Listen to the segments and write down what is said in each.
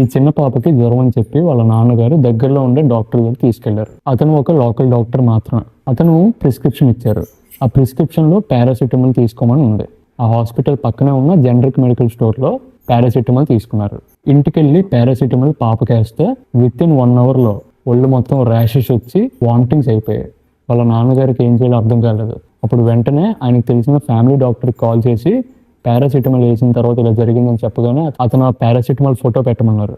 ఈ చిన్న పాపకి జ్వరం అని చెప్పి వాళ్ళ నాన్నగారు దగ్గరలో ఉండే డాక్టర్ దగ్గర తీసుకెళ్లారు. అతను ఒక లోకల్ డాక్టర్ మాత్రమే. అతను ప్రిస్క్రిప్షన్ ఇచ్చారు. ఆ ప్రిస్క్రిప్షన్లో పారాసిటమాల్ తీసుకోమని ఉంది. ఆ హాస్పిటల్ పక్కనే ఉన్న జనరిక్ మెడికల్ స్టోర్లో పారాసిటమాల్ తీసుకున్నారు. ఇంటికెళ్ళి పారాసిటమాల్ పాపకేస్తే విత్ ఇన్ 1 అవర్లో ఒళ్ళు మొత్తం ర్యాషెస్ వచ్చి వామిటింగ్స్ అయిపోయాయి. వాళ్ళ నాన్నగారికి ఏం చేయాలో అర్థం కాలేదు. అప్పుడు వెంటనే ఆయనకు తెలిసిన ఫ్యామిలీ డాక్టర్కి కాల్ చేసి పారాసిటమాల్ వేసిన తర్వాత ఇలా జరిగిందని చెప్పగానే అతను ఆ పారాసిటమాల్ ఫోటో పెట్టమన్నారు.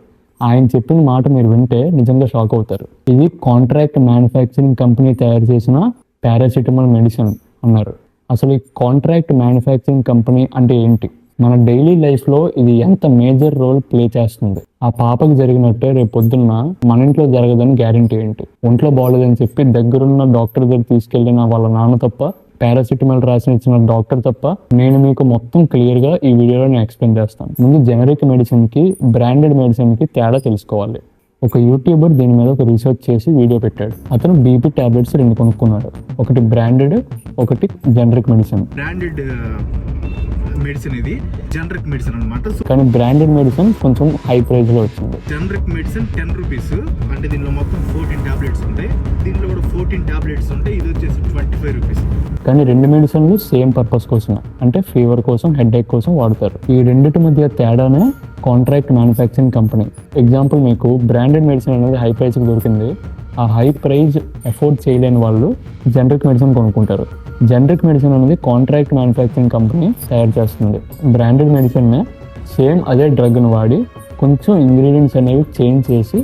ఆయన చెప్పిన మాట మీరు వింటే నిజంగా షాక్ అవుతారు. ఇది కాంట్రాక్ట్ మ్యానుఫ్యాక్చరింగ్ కంపెనీ తయారు చేసిన పారాసిటమాల్ మెడిసిన్ అన్నారు. అసలు ఈ కాంట్రాక్ట్ మ్యానుఫ్యాక్చరింగ్ కంపెనీ అంటే ఏంటి, మన డైలీ లైఫ్లో ఇది ఎంత మేజర్ రోల్ ప్లే చేస్తుంది, ఆ పాపకు జరిగినట్టే రేపు పొద్దున్న మన ఇంట్లో జరగదని గ్యారంటీ ఏంటి? ఒంట్లో బాగోలేదని చెప్పి దగ్గరున్న డాక్టర్ దగ్గర తీసుకెళ్ళిన వాళ్ళ నాన్న తప్ప, పారాసిటమాల్ రాసి ఇచ్చిన డాక్టర్ తప్ప, నేను మీకు మొత్తం క్లియర్గా ఈ వీడియోలో నేను ఎక్స్ప్లెయిన్ చేస్తాను. ముందు జనరిక్ మెడిసిన్కి బ్రాండెడ్ మెడిసిన్కి తేడా తెలుసుకోవాలి. ఒక యూట్యూబర్ దీని మీద ఒక రీసెర్చ్ చేసి వీడియో పెట్టాడు. అతను బీపీ టాబ్లెట్స్ 2 కొనుక్కున్నాడు. ఒకటి బ్రాండెడ్, ఒకటి జనరిక్ మెడిసిన్. బ్రాండెడ్ మెడిసిన్ ఇది జనరిక్ మెడిసిన్ అనమాట. కానీ బ్రాండెడ్ మెడిసిన్ కొంచెం హై ప్రైస్ లో వచ్చింది. జనరిక్ మెడిసిన్ 10 రూపీస్, అంటే దీనిలో మొత్తం 14 టాబ్లెట్స్ ఉంటాయి. దీనిలో కూడా 14 టాబ్లెట్స్ ఉంటాయి. ఇది వచ్చేసి 25 రూపీస్. కానీ 2 మెడిసిన్లు సేమ్ పర్పస్ కోసమే, అంటే ఫీవర్ కోసం, హెడేక్ కోసం వాడతారు. ఈ రెండింటి మధ్య తేడానే కాంట్రాక్ట్ మ్యానుఫ్యాక్చరింగ్ కంపెనీ. ఎగ్జాంపుల్, మీకు బ్రాండెడ్ మెడిసిన్ అనేది హై ప్రైస్కి దొరికింది. ఆ హై ప్రైజ్ ఎఫోర్డ్ చేయలేని వాళ్ళు జనరిక్ మెడిసిన్ కొనుక్కుంటారు. జనరిక్ మెడిసిన్ అనేది కాంట్రాక్ట్ మ్యానుఫ్యాక్చరింగ్ కంపెనీ తయారు చేస్తుంది. బ్రాండెడ్ మెడిసిన్నే సేమ్ అదే డ్రగ్ను వాడి కొంచెం ఇంగ్రీడియంట్స్ అనేవి చేంజ్ చేసి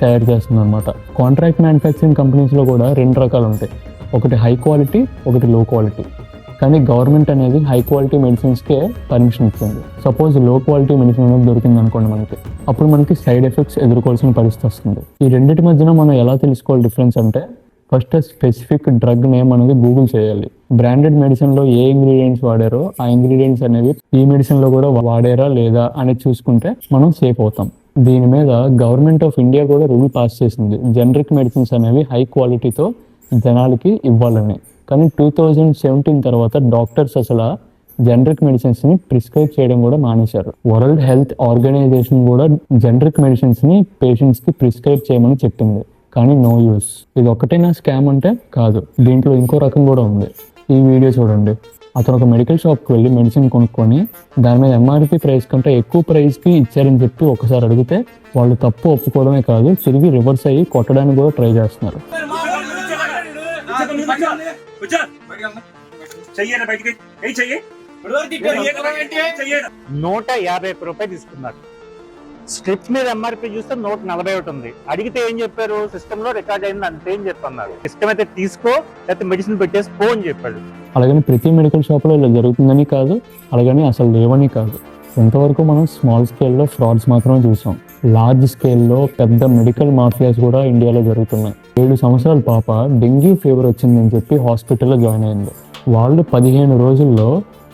తయారు చేస్తుంది అనమాట. కాంట్రాక్ట్ మ్యానుఫ్యాక్చరింగ్ కంపెనీస్లో కూడా 2 రకాలు ఉంటాయి. ఒకటి హై క్వాలిటీ, ఒకటి లో క్వాలిటీ. కానీ గవర్నమెంట్ అనేది హై క్వాలిటీ మెడిసిన్స్కే పర్మిషన్ ఇచ్చింది. సపోజ్ లో క్వాలిటీ మెడిసిన్ అనేది దొరికింది అనుకోండి మనకి, అప్పుడు మనకి సైడ్ ఎఫెక్ట్స్ ఎదుర్కోవాల్సిన పరిస్థితి వస్తుంది. ఈ రెండింటి మధ్యన మనం ఎలా తెలుసుకోవాలి డిఫరెన్స్ అంటే, ఫస్ట్ స్పెసిఫిక్ డ్రగ్ నేమ్ అనేది గూగుల్ చేయాలి. బ్రాండెడ్ మెడిసిన్లో ఏ ఇంగ్రీడియంట్స్ వాడారో ఆ ఇంగ్రీడియంట్స్ అనేవి ఈ మెడిసిన్లో కూడా వాడారా లేదా అనేది చూసుకుంటే మనం సేఫ్ అవుతాం. దీని మీద గవర్నమెంట్ ఆఫ్ ఇండియా కూడా రూల్ పాస్ చేసింది, జనరిక్ మెడిసిన్స్ అనేవి హై క్వాలిటీతో జనాలకి ఇవ్వాలని. కానీ 2017 తర్వాత డాక్టర్స్ అసలు జనరిక్ మెడిసిన్స్ని ప్రిస్క్రైబ్ చేయడం కూడా మానేశారు. వరల్డ్ హెల్త్ ఆర్గనైజేషన్ కూడా జనరిక్ మెడిసిన్స్ని పేషెంట్స్కి ప్రిస్క్రైబ్ చేయమని చెప్పింది. కానీ నో యూస్. ఇది ఒక్కటేనా స్కామ్ అంటే కాదు, దీంట్లో ఇంకో రకం కూడా ఉంది. ఈ వీడియో చూడండి. అతను ఒక మెడికల్ షాప్కి వెళ్ళి మెడిసిన్ కొనుక్కొని దాని మీద ఎంఆర్పి ప్రైస్ కంటే ఎక్కువ ప్రైస్కి ఇచ్చారని చెప్పి ఒకసారి అడిగితే వాళ్ళు తప్పు ఒప్పుకోవడమే కాదు, తిరిగి రివర్స్ అయ్యి కొట్టడానికి కూడా ట్రై చేస్తున్నారు. 151 రూపాయలు తీసుకున్నారు. స్ట్రిప్స్ మీద ఎంఆర్పీ చూస్తే 141 ఉంది. అడిగితే ఏం చెప్పారు, సిస్టమ్ లో రికార్డ్ అయింది అంతే అని చెప్పన్నారు. సిస్టమ్ అయితే తీసుకో, లేకపోతే మెడిసిన్ పెట్టేసి పో అని చెప్పాడు. అలాగని ప్రతి మెడికల్ షాప్లో ఇలా జరుగుతుందని కాదు, అలాగని అసలు లేవని కాదు. ఇంతవరకు మనం స్మాల్ స్కేల్లో ఫ్రాడ్స్ మాత్రమే చూసాం. లార్జ్ స్కేల్లో పెద్ద మెడికల్ మాఫియాస్ కూడా ఇండియాలో జరుగుతున్నాయి. 7 సంవత్సరాల పాప డెంగ్యూ ఫీవర్ వచ్చిందని చెప్పి హాస్పిటల్లో జాయిన్ అయింది. వాళ్ళు 15 రోజుల్లో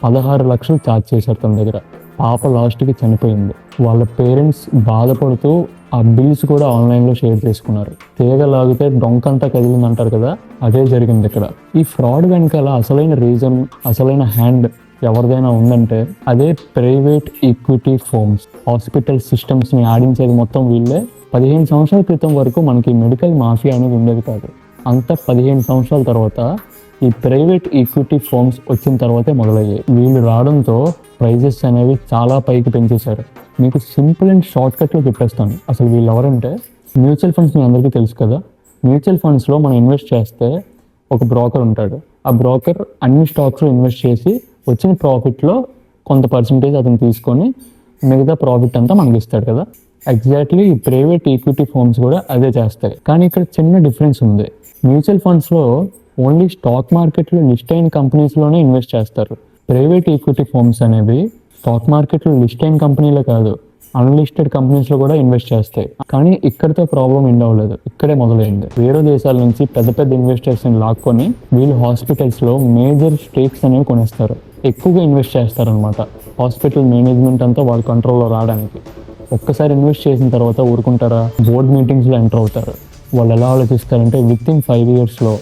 16 లక్షలు ఛార్జ్ చేశారు తన దగ్గర. పాప లాస్ట్కి చనిపోయింది. వాళ్ళ పేరెంట్స్ బాధపడుతూ ఆ బిల్స్ కూడా ఆన్లైన్లో షేర్ చేసుకున్నారు. తీగ లాగితే డొంకంతా కదిలింది అంటారు కదా, అదే జరిగింది ఇక్కడ. ఈ ఫ్రాడ్ వెనకాల అసలైన రీజన్, అసలైన హ్యాండ్ ఎవరిదైనా ఉందంటే అదే ప్రైవేట్ ఈక్విటీ ఫర్మ్స్. హాస్పిటల్ సిస్టమ్స్ని ఆడించేది మొత్తం వీళ్ళే. 15 సంవత్సరాల క్రితం వరకు మనకి మెడికల్ మాఫియా అనేది ఉండేది కాదు. అంతా 15 సంవత్సరాల తర్వాత ఈ ప్రైవేట్ ఈక్విటీ ఫర్మ్స్ వచ్చిన తర్వాతే మొదలయ్యాయి. వీళ్ళు రావడంతో ప్రైజెస్ అనేవి చాలా పైకి పెంచేశారు. మీకు సింపుల్ అండ్ షార్ట్ కట్లో చెప్పేస్తాను. అసలు వీళ్ళు ఎవరంటే, మ్యూచువల్ ఫండ్స్ మీ అందరికీ తెలుసు కదా. మ్యూచువల్ ఫండ్స్లో మనం ఇన్వెస్ట్ చేస్తే ఒక బ్రోకర్ ఉంటాడు. ఆ బ్రోకర్ అన్ని స్టాక్స్లో ఇన్వెస్ట్ చేసి వచ్చిన ప్రాఫిట్లో కొంత పర్సంటేజ్ అతను తీసుకొని మిగతా ప్రాఫిట్ అంతా మనకి ఇస్తాడు కదా. ఎగ్జాక్ట్లీ ఈ ప్రైవేట్ ఈక్విటీ ఫర్మ్స్ కూడా అదే చేస్తాయి. కానీ ఇక్కడ చిన్న డిఫరెన్స్ ఉంది. మ్యూచువల్ ఫండ్స్లో ఓన్లీ స్టాక్ మార్కెట్లో లిస్ట్ అయిన కంపెనీస్లోనే ఇన్వెస్ట్ చేస్తారు. ప్రైవేట్ ఈక్విటీ ఫర్మ్స్ అనేవి స్టాక్ మార్కెట్లో లిస్ట్ అయిన కంపెనీలే కాదు, అన్లిస్టెడ్ కంపెనీస్లో కూడా ఇన్వెస్ట్ చేస్తాయి. కానీ ఇక్కడితో ప్రాబ్లం ఎండ్ అవ్వలేదు, ఇక్కడే మొదలైంది. వేరే దేశాల నుంచి పెద్ద పెద్ద ఇన్వెస్టర్స్ని లాక్కొని వీళ్ళు హాస్పిటల్స్లో మేజర్ స్టేక్స్ అనేవి కొనేస్తారు. ఎక్కువగా ఇన్వెస్ట్ చేస్తారనమాట. హాస్పిటల్ మేనేజ్మెంట్ అంతా వాళ్ళ కంట్రోల్లో రావడానికి. ఒక్కసారి ఇన్వెస్ట్ చేసిన తర్వాత ఊరుకుంటారా? బోర్డ్ మీటింగ్స్లో ఎంటర్ అవుతారు. వాళ్ళు ఎలా ఆలోచిస్తారంటే, విత్ ఇన్ 5 yearsలో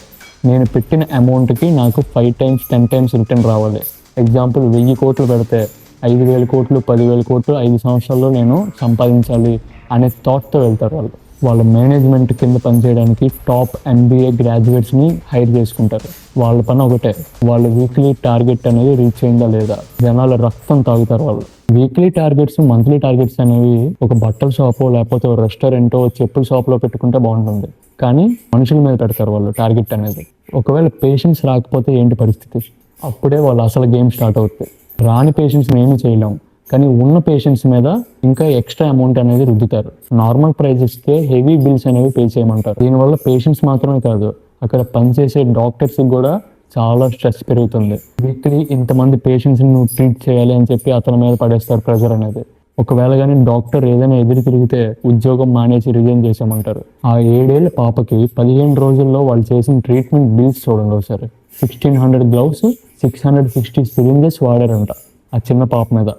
నేను పెట్టిన అమౌంట్కి నాకు 5 times 10 times రిటర్న్ రావాలి. ఎగ్జాంపుల్, 1000 కోట్లు పెడితే 5,000 కోట్లు 10,000 కోట్లు 5 సంవత్సరాల్లో నేను సంపాదించాలి అనే థాట్తో వెళ్తారు వాళ్ళు. వాళ్ళ మేనేజ్మెంట్ కింద పనిచేయడానికి టాప్ MBA గ్రాడ్యుయేట్స్ని హైర్ చేసుకుంటారు. వాళ్ళ పని ఒకటే, వాళ్ళ వీక్లీ టార్గెట్ అనేది రీచ్ అయిందా లేదా, జనాల రక్తం తాగుతారు వాళ్ళు. వీక్లీ టార్గెట్స్, మంత్లీ టార్గెట్స్ అనేవి ఒక బట్టల షాపో లేకపోతే ఒక రెస్టారెంటో చెప్పుల షాప్లో పెట్టుకుంటే బాగుంటుంది, కానీ మనుషుల మీద పెడతారు వాళ్ళు టార్గెట్ అనేది. ఒకవేళ పేషెంట్స్ రాకపోతే ఏంటి పరిస్థితి? అప్పుడే వాళ్ళు అసలు గేమ్ స్టార్ట్ అవుతుంది. రాని పేషెంట్స్ని ఏమీ చేయలేము, కానీ ఉన్న పేషెంట్స్ మీద ఇంకా ఎక్స్ట్రా అమౌంట్ అనేది రుద్దుతారు. నార్మల్ ప్రైజెస్కే హెవీ బిల్స్ అనేవి పే చేయమంటారు. దీనివల్ల పేషెంట్స్ మాత్రమే కాదు, అక్కడ పనిచేసే డాక్టర్స్కి కూడా చాలా స్ట్రెస్ పెరుగుతుంది. వీక్లీ ఇంతమంది పేషెంట్స్ని నువ్వు ట్రీట్ చేయాలి అని చెప్పి అతని మీద పడేస్తారు ప్రెజర్ అనేది. ఒకవేళ కానీ డాక్టర్ ఏదైనా ఎదురు తిరిగితే ఉద్యోగం మానేసి రిజైన్ చేసామంటారు. ఆ 7 ఏళ్ల పాపకి 15 రోజుల్లో వాళ్ళు చేసిన ట్రీట్మెంట్ బిల్స్ చూడండి ఒకసారి. 1600 గ్లౌస్, 660 సిరింజెస్ వాడారంట ఆ చిన్న పాప మీద.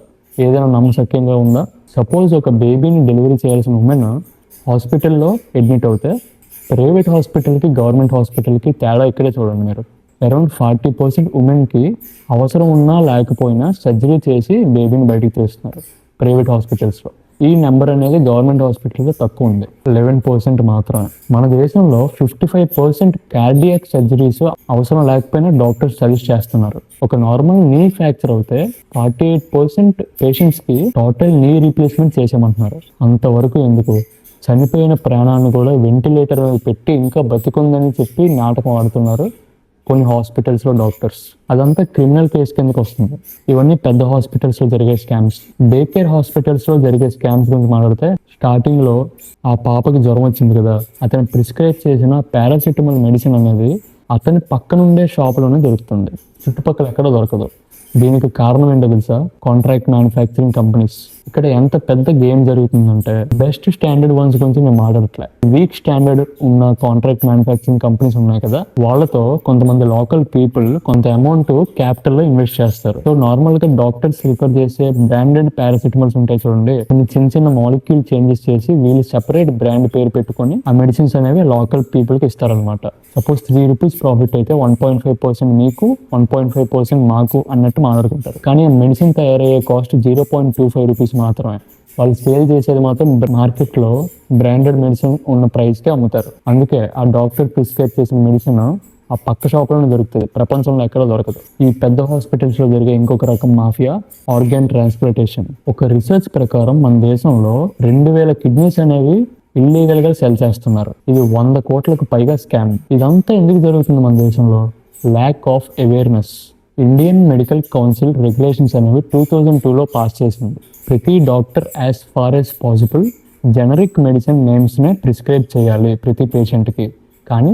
ఏదైనా నమ్మశక్యంగా ఉందా? సపోజ్ ఒక బేబీని డెలివరీ చేయాల్సిన ఉమెన్ హాస్పిటల్లో అడ్మిట్ అవుతే ప్రైవేట్ హాస్పిటల్కి గవర్నమెంట్ హాస్పిటల్కి తేడా ఇక్కడే చూడండి మీరు. అరౌండ్ 40% ఉమెన్కి అవసరం ఉన్నా లేకపోయినా సర్జరీ చేసి బేబీని బయటికి తీస్తున్నారు ప్రైవేట్ హాస్పిటల్స్లో. ఈ నెంబర్ అనేది గవర్నమెంట్ హాస్పిటల్లో తక్కువ ఉంది, 11% మాత్రమే. మన దేశంలో 55% కార్డియాక్ సర్జరీస్ అవసరం లేకపోయినా డాక్టర్స్ సజెస్ట్ చేస్తున్నారు. ఒక నార్మల్ నీ ఫ్రాక్చర్ అవుతే 48% పేషెంట్స్కి టోటల్ నీ రీప్లేస్మెంట్ చేసేయమంటున్నారు. అంతవరకు ఎందుకు? చనిపోయిన ప్రాణాన్ని కూడా వెంటిలేటర్ పెట్టి ఇంకా బతికుందని చెప్పి నాటకం ఆడుతున్నారు కొన్ని హాస్పిటల్స్లో డాక్టర్స్. అదంతా క్రిమినల్ కేసు కిందకి వస్తుంది. ఇవన్నీ పెద్ద హాస్పిటల్స్లో జరిగే స్కామ్స్. డే కేర్ హాస్పిటల్స్లో జరిగే స్కామ్స్ గురించి మాట్లాడితే, స్టార్టింగ్లో ఆ పాపకి జ్వరం వచ్చింది కదా, అతను ప్రిస్క్రైబ్ చేసిన పారాసిటమాల్ మెడిసిన్ అనేది అతని పక్కనుండే షాపులోనే దొరుకుతుంది, చుట్టుపక్కల ఎక్కడ దొరకదు. దీనికి కారణం ఏంటో తెలుసా? Contract manufacturing companies. ఇక్కడ ఎంత పెద్ద గేమ్ జరుగుతుందంటే, బెస్ట్ స్టాండర్డ్ వన్స్ గురించి మేము మాట్లాడట్లే, వీక్ స్టాండర్డ్ ఉన్న కాంట్రాక్ట్ మ్యానుఫ్యాక్చరింగ్ కంపెనీస్ ఉన్నాయి కదా, వాళ్ళతో కొంతమంది లోకల్ పీపుల్ కొంత అమౌంట్ క్యాపిటల్ లో ఇన్వెస్ట్ చేస్తారు. సో నార్మల్ గా డాక్టర్స్ రిఫర్ చేసే బ్రాండెడ్ పారాసిటమాల్స్ ఉంటాయి చూడండి, కొన్ని చిన్న చిన్న మాలిక్యూల్ చేంజెస్ చేసి వీళ్ళు సెపరేట్ బ్రాండ్ పేరు పెట్టుకొని ఆ మెడిసిన్స్ అనేవి లోకల్ పీపుల్ కి ఇస్తారనమాట. సపోజ్ 3 రూపీస్ ప్రాఫిట్ అయితే 1.5% మీకు, 1.5% మాకు అన్నట్టు మాట్లాడుకుంటారు. కానీ ఆ మెడిసిన్ తయారయ్యే కాస్ట్ 0.25 రూపీస్ మాత్రమే. వాళ్ళు సేల్ చేసేది మాత్రం మార్కెట్లో బ్రాండెడ్ మెడిసిన్ ఉన్న ప్రైస్కే అమ్ముతారు. అందుకే ఆ డాక్టర్ ప్రిస్క్రైబ్ చేసిన మెడిసిన్ ఆ పక్క షాప్లోనే దొరుకుతుంది, ప్రపంచంలో ఎక్కడ దొరకదు. ఈ పెద్ద హాస్పిటల్స్లో జరిగే ఇంకొక రకం మాఫియా ఆర్గాన్ ట్రాన్స్ప్లాంటేషన్. ఒక రీసెర్చ్ ప్రకారం మన దేశంలో 2000 కిడ్నీస్ అనేవి ఇల్లీగల్ గా సెల్ చేస్తున్నారు. ఇది 100 కోట్లకు పైగా స్కామ్. ఇదంతా ఎందుకు జరుగుతుంది మన దేశంలో? Lack of awareness. Indian Medical Council regulations అనేవి 2002లో పాస్ చేసింది. ప్రతి doctor as far as possible generic medicine నేమ్స్నే ప్రిస్క్రైబ్ చేయాలి ప్రతి పేషెంట్కి. కానీ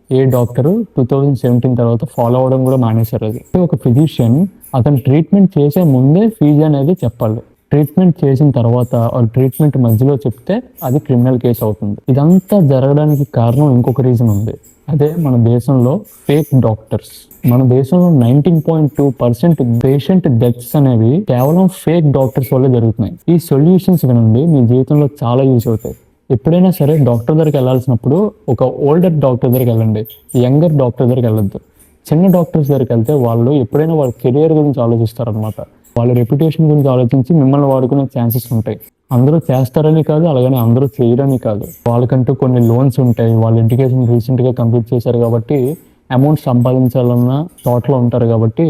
ఏ డాక్టరు 2017 తర్వాత ఫాలో అవడం కూడా మానేశారు. అది ఒక ఫిజిషియన్ అతను ట్రీట్మెంట్ చేసే ముందే ఫీజు అనేది చెప్పాలి. ట్రీట్మెంట్ చేసిన తర్వాత ట్రీట్మెంట్ మధ్యలో చెప్తే అది క్రిమినల్ కేసు అవుతుంది. ఇదంతా జరగడానికి కారణం ఇంకొక రీజన్ ఉంది, అదే మన దేశంలో ఫేక్ డాక్టర్స్. మన దేశంలో 19.2% పేషెంట్ డెత్స్ అనేవి కేవలం ఫేక్ డాక్టర్స్ వల్ల జరుగుతున్నాయి. ఈ సొల్యూషన్స్ వినండి, మీ జీవితంలో చాలా యూజ్ అవుతాయి. ఎప్పుడైనా సరే డాక్టర్ దగ్గరికి వెళ్ళాల్సినప్పుడు ఒక ఓల్డర్ డాక్టర్ దగ్గరికి వెళ్ళండి, యంగర్ డాక్టర్ దగ్గరికి వెళ్ళొద్దు. చిన్న డాక్టర్స్ దగ్గరికి వెళ్తే వాళ్ళు ఎప్పుడైనా వాళ్ళ కెరియర్ గురించి ఆలోచిస్తారనమాట. వాళ్ళ రెప్యుటేషన్ గురించి ఆలోచించి మిమ్మల్ని వాడుకునే ఛాన్సెస్ ఉంటాయి. అందరూ చేస్తారని కాదు, అలాగని అందరూ చేయరని కాదు. వాళ్ళకంటూ కొన్ని లోన్స్ ఉంటాయి, వాళ్ళ ఎడ్యుకేషన్ రీసెంట్గా కంప్లీట్ చేశారు కాబట్టి అమౌంట్ సంపాదించాలన్న థాట్లో ఉంటారు కాబట్టి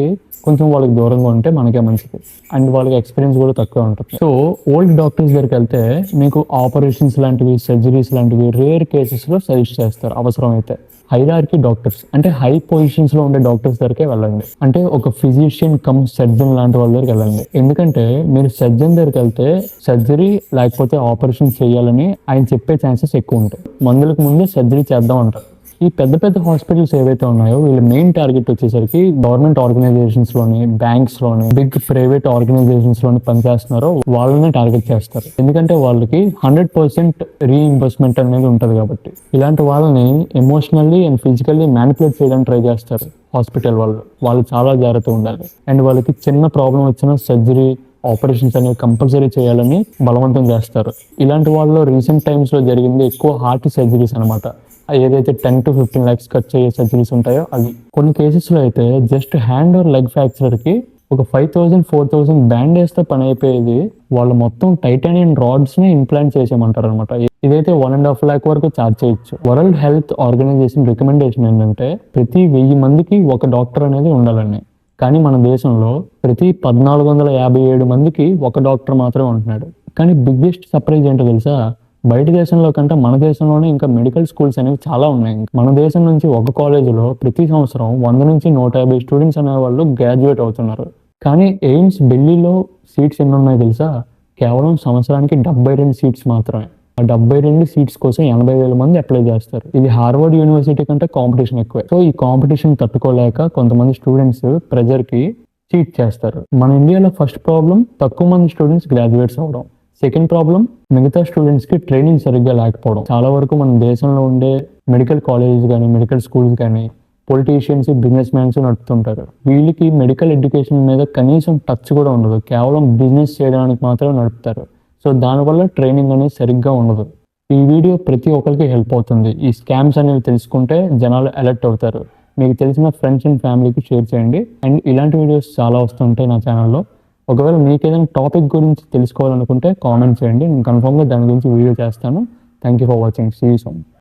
కొంచెం వాళ్ళకి దూరంగా ఉంటే మనకే మంచిది. అండ్ వాళ్ళకి ఎక్స్పీరియన్స్ కూడా తక్కువ ఉంటుంది. సో ఓల్డ్ డాక్టర్స్ దగ్గరికి వెళ్తే మీకు ఆపరేషన్స్ లాంటివి, సర్జరీస్ లాంటివి రేర్ కేసెస్లో సజెస్ట్ చేస్తారు అవసరమైతే. హైరార్కీ డాక్టర్స్ అంటే హై పొజిషన్స్లో ఉండే డాక్టర్స్ దగ్గరికే వెళ్ళండి. అంటే ఒక ఫిజిషియన్ కమ్ సర్జన్ లాంటి వాళ్ళ దగ్గరికి వెళ్ళండి. ఎందుకంటే మీరు సర్జన్ దగ్గరికి వెళ్తే సర్జరీ లేకపోతే ఆపరేషన్ చేయాలని ఆయన చెప్పే ఛాన్సెస్ ఎక్కువ ఉంటాయి. మందులకు ముందే సర్జరీ చేద్దాం అంటారు. ఈ పెద్ద పెద్ద హాస్పిటల్స్ ఏవైతే ఉన్నాయో వీళ్ళ మెయిన్ టార్గెట్ వచ్చేసరికి గవర్నమెంట్ ఆర్గనైజేషన్స్ లోని, బ్యాంక్స్ లోని, బిగ్ ప్రైవేట్ ఆర్గనైజేషన్స్ లోని పనిచేస్తున్నారో వాళ్ళని టార్గెట్ చేస్తారు. ఎందుకంటే వాళ్ళకి 100% రీఇంబర్స్మెంట్ అనేది ఉంటుంది కాబట్టి. ఇలాంటి వాళ్ళని ఎమోషనల్లీ అండ్ ఫిజికల్లీ మ్యానిపులేట్ చేయడానికి ట్రై చేస్తారు హాస్పిటల్ వాళ్ళు చాలా జాగ్రత్తగా ఉండాలి. అండ్ వాళ్ళకి చిన్న ప్రాబ్లం వచ్చినా సర్జరీ, ఆపరేషన్స్ అనేవి కంపల్సరీ చేయాలని బలవంతం చేస్తారు. ఇలాంటి వాళ్ళలో రీసెంట్ టైమ్స్లో జరిగింది ఎక్కువ హార్ట్ సర్జరీస్ అనమాట. ఏదైతే 10 to 15 lakhs ఖర్చు అయ్యే సర్జరీస్ ఉంటాయో అది. కొన్ని కేసెస్లో అయితే జస్ట్ హ్యాండ్ ఆర్ లెగ్ ఫ్రాక్చర్కి ఒక 5,000 4,000 బ్యాండ్ వేస్తే పని అయిపోయేది వాళ్ళు మొత్తం టైటానియం రాడ్స్ ని ఇంప్లాంట్ చేసేయమంటారు అనమాట. ఇదైతే 1.5 lakh వరకు ఛార్జ్ చేయొచ్చు. వరల్డ్ హెల్త్ ఆర్గనైజేషన్ రికమెండేషన్ ఏంటంటే ప్రతి 1000 మందికి ఒక డాక్టర్ అనేది ఉండాలని. కానీ మన దేశంలో ప్రతి 1457 మందికి ఒక డాక్టర్ మాత్రమే ఉంటున్నాడు. కానీ బిగ్గెస్ట్ సర్ప్రైజ్ ఏంటో తెలుసా, బయట దేశంలో కంటే మన దేశంలోనే ఇంకా మెడికల్ స్కూల్స్ అనేవి చాలా ఉన్నాయి. మన దేశం నుంచి ఒక కాలేజీలో ప్రతి సంవత్సరం 100 నుంచి 150 స్టూడెంట్స్ అనేవాళ్ళు గ్రాడ్యుయేట్ అవుతున్నారు. కానీ ఎయిమ్స్ ఢిల్లీలో సీట్స్ ఎన్ని ఉన్నాయి తెలుసా, కేవలం సంవత్సరానికి 72 సీట్స్ మాత్రమే. ఆ 72 సీట్స్ కోసం 80,000 మంది అప్లై చేస్తారు. ఇది హార్వర్డ్ యూనివర్సిటీ కంటే కాంపిటీషన్ ఎక్కువ. సో ఈ కాంపిటీషన్ తట్టుకోలేక కొంతమంది స్టూడెంట్స్ ప్రెజర్ కి చీట్ చేస్తారు. మన ఇండియాలో ఫస్ట్ ప్రాబ్లం తక్కువ మంది స్టూడెంట్స్ గ్రాడ్యుయేట్స్ అవడం. సెకండ్ ప్రాబ్లం మిగతా స్టూడెంట్స్ కి ట్రైనింగ్ సరిగ్గా లేకపోవడం. చాలా వరకు మన దేశంలో ఉండే మెడికల్ కాలేజెస్ కానీ మెడికల్ స్కూల్స్ కానీ పొలిటీషియన్స్ బిజినెస్ మ్యాన్స్ నడుపుతుంటారు. వీళ్ళకి మెడికల్ ఎడ్యుకేషన్ మీద కనీసం టచ్ కూడా ఉండదు, కేవలం బిజినెస్ చేయడానికి మాత్రమే నడుపుతారు. సో దానివల్ల ట్రైనింగ్ అనేది సరిగ్గా ఉండదు. ఈ వీడియో ప్రతి ఒక్కరికి హెల్ప్ అవుతుంది. ఈ స్కామ్స్ అనేవి తెలుసుకుంటే జనాలు అలర్ట్ అవుతారు. మీకు తెలిసిన ఫ్రెండ్స్ అండ్ ఫ్యామిలీకి షేర్ చేయండి. అండ్ ఇలాంటి వీడియోస్ చాలా వస్తుంటాయి నా ఛానల్లో. ఒకవేళ మీకు ఏదైనా టాపిక్ గురించి తెలుసుకోవాలనుకుంటే కామెంట్ చేయండి, నేను కన్ఫర్మ్గా దాని గురించి వీడియో చేస్తాను. Thank you for watching. See you soon.